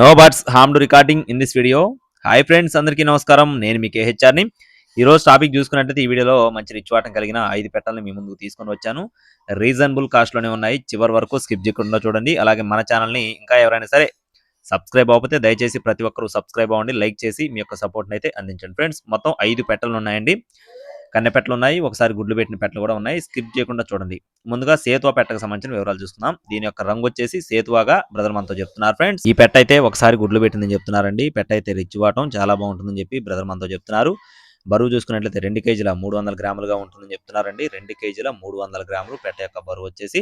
No buts harm to recording in this video. Hi friends, అందరికీ నమస్కారం. నేను మీ కేహెచ్ఆర్ని. ఈరోజు టాపిక్ చూసుకున్నట్లయితే ఈ వీడియోలో మంచి రిచ్ వాటం కలిగిన 5 పెట్టాలని మీ ముందుకు తీసుకొని వచ్చాను. రీజనబుల్ కాస్ట్లోనే ఉన్నాయి. చివరి వరకు స్కిప్ చేయకుండా చూడండి. అలాగే మన ఛానల్ని ఇంకా ఎవరైనా సరే సబ్స్క్రైబ్ అవ్వకపోతే దయచేసి ప్రతి ఒక్కరూ సబ్స్క్రైబ్ అవ్వండి, లైక్ చేసి మీ యొక్క సపోర్ట్ని అయితే అందించండి. ఫ్రెండ్స్, మొత్తం 5 పెట్టలు ఉన్నాయండి. కన్నె పెట్టలు ఉన్నాయి, ఒకసారి గుడ్లు పెట్టిన పెట్టలు కూడా ఉన్నాయి. స్కిప్ చేయకుండా చూడండి. ముందుగా సేతువా పెట్టకు సంబంధించిన వివరాలు చూస్తున్నాం. దీని యొక్క రంగు వచ్చేసి సేతువాగా బ్రదర్ మనతో చెప్తున్నారు. ఫ్రెండ్స్, ఈ పెట్ట అయితే ఒకసారి గుడ్లు పెట్టిందని చెప్తున్నారండి. పెట్ట అయితే రిచ్ వాటం చాలా బాగుంటుందని చెప్పి బ్రదర్ మనతో చెప్తున్నారు. బరువు చూసుకున్నట్లయితే 2 కేజీల 300 గ్రాములుగా ఉంటుందని చెప్తున్నారండి. 2 కేజీల 300 గ్రాములు పెట్ట యొక్క బరువు వచ్చేసి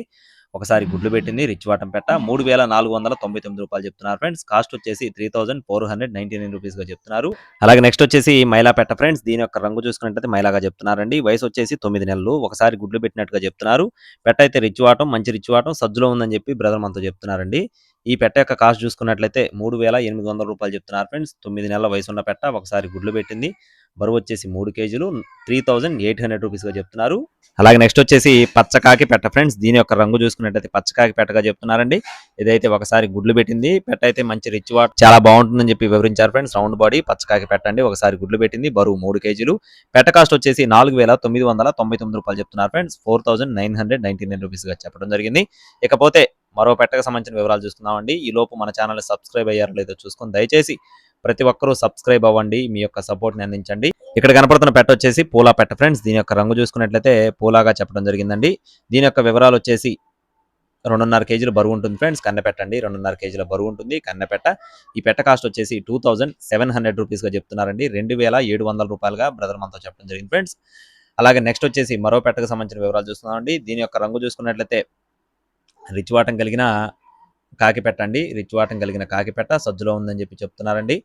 ఒకసారి గుడ్లు పెట్టింది రిచ్ వాటం పెట్ట 3499 రూపాయలు చెప్తున్నారు. ఫ్రెండ్స్, కాస్ట్ వచ్చేసి 3499 రూపీస్ గా చెప్తున్నారు. అలాగే నెక్స్ట్ వచ్చేసి మైలా పెట్ట. ఫ్రెండ్స్, దీని యొక్క రంగు చూసుకున్నట్లయితే మైలాగా చెప్తున్నారండి. వయసు వచ్చేసి 9 నెలలు, ఒకసారి గుడ్లు పెట్టినట్టుగా చెప్తున్నారు. పెట్ట అయితే రిచ్ వాటం, మంచి రిచ్ వాటం సజ్జులో ఉందని చెప్పి బ్రదర్ మనతో చెప్తున్నారండి. ఈ పెట్ట యొక్క కాస్ట్ చూసుకున్నట్లయితే 3800 రూపాయలు చెప్తున్నారు. ఫ్రెండ్స్, 9 నెలల వయసు ఉన్న పెట్ట, ఒకసారి గుడ్లు పెట్టింది, బరువు వచ్చేసి 3 కేజీలు, 3800 రూపీస్ గా చెప్తున్నారు. అలాగే నెక్స్ట్ వచ్చేసి పచ్చకాకి పెట్ట. ఫ్రెండ్స్, దీని యొక్క రంగు చూసుకున్నట్లయితే పచ్చకాకి పెట్టగా చెప్తున్నారండి. ఇదైతే ఒకసారి గుడ్లు పెట్టింది పెట్ట, అయితే మంచి రిచ్ వాట్ చాలా బాగుంటుందని చెప్పి వివరించారు. ఫ్రెండ్స్, రౌండ్ బాడీ పచ్చకాకి పెట్టండి, ఒకసారి గుడ్లు పెట్టింది, బరువు 3 కేజీలు, పెట్ట కాస్ట్ వచ్చేసి 4999 రూపాయలు చెప్తున్నారు. ఫ్రెండ్స్, 4999 రూపీస్ గా చెప్పడం జరిగింది. ఇకపోతే మరో పెట్టకు సంబంధించిన వివరాలు చూస్తున్నామండి. ఈ లోపు మన ఛానల్ సబ్స్క్రైబ్ అయ్యారో లేదో చూసుకొని దయచేసి ప్రతి ఒక్కరూ సబ్స్క్రైబ్ అవ్వండి, మీ యొక్క సపోర్ట్ని అందించండి. ఇక్కడ కనపడుతున్న పెట్ట వచ్చేసి పూలా పెట్ట. ఫ్రెండ్స్, దీని యొక్క రంగు చూసుకున్నట్లయితే పూలాగా చెప్పడం జరిగిందండి. దీని యొక్క వివరాలు వచ్చేసి 2.5 కేజీల బరువు ఉంటుంది. ఫ్రెండ్స్, కన్నెపెట్టండి, 2.5 కేజీల బరువు ఉంటుంది కన్నెపెట్ట. ఈ పెట్ట కాస్ట్ వచ్చేసి 2700 రూపీస్ గా చెప్తున్నారండి. 2700 రూపాయలుగా బ్రదర్ మనతో చెప్పడం జరిగింది. ఫ్రెండ్స్, అలాగే నెక్స్ట్ వచ్చేసి మరో పెట్టకు సంబంధించిన వివరాలు చూస్తున్నామండి. దీని యొక్క రంగు చూసుకున్నట్లయితే రిచ్ వాటం కలిగిన కాకి పెట్టండి, రిచ్ వాటం కలిగిన కాకి పెట్ట సజ్జులో ఉందని చెప్పి చెప్తున్నారండి.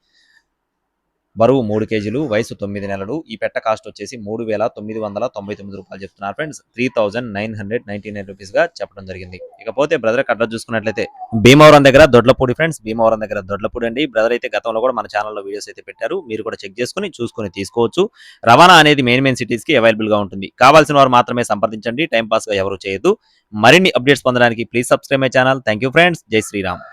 బరువు 3 కేజీలు, వయసు 9 నెలలు. ఈ పెట్ట కాస్ట్ వచ్చేసి 3999 రూపాయలు చెప్తున్నారు. ఫ్రెండ్స్, 3999 రూపీస్ గా చెప్పడం జరిగింది. ఇకపోతే బ్రదర్ అడ్రస్ చూసుకున్నట్లయితే భీమవరం దగ్గర దొడ్లపూడి. ఫ్రెండ్స్, భీమవరం దగ్గర దొడ్లపూడి అండి. బ్రదర్ అయితే గతంలో కూడా మన ఛానల్లో వీడియోస్ అయితే పెట్టారు, మీరు కూడా చెక్ చేసుకుని చూసుకుని తీసుకోవచ్చు. రవాణా అనేది మెయిన్ సిటీస్ కి అవైలబుల్ గా ఉంటుంది. కావాల్సిన వారు మాత్రమే సంప్రదించండి, టైం పాస్ గా ఎవరు చేయొద్దు. మరిన్ని అప్డేట్స్ పొందడానికి please subscribe my channel. Thank you friends, జై శ్రీరామ్.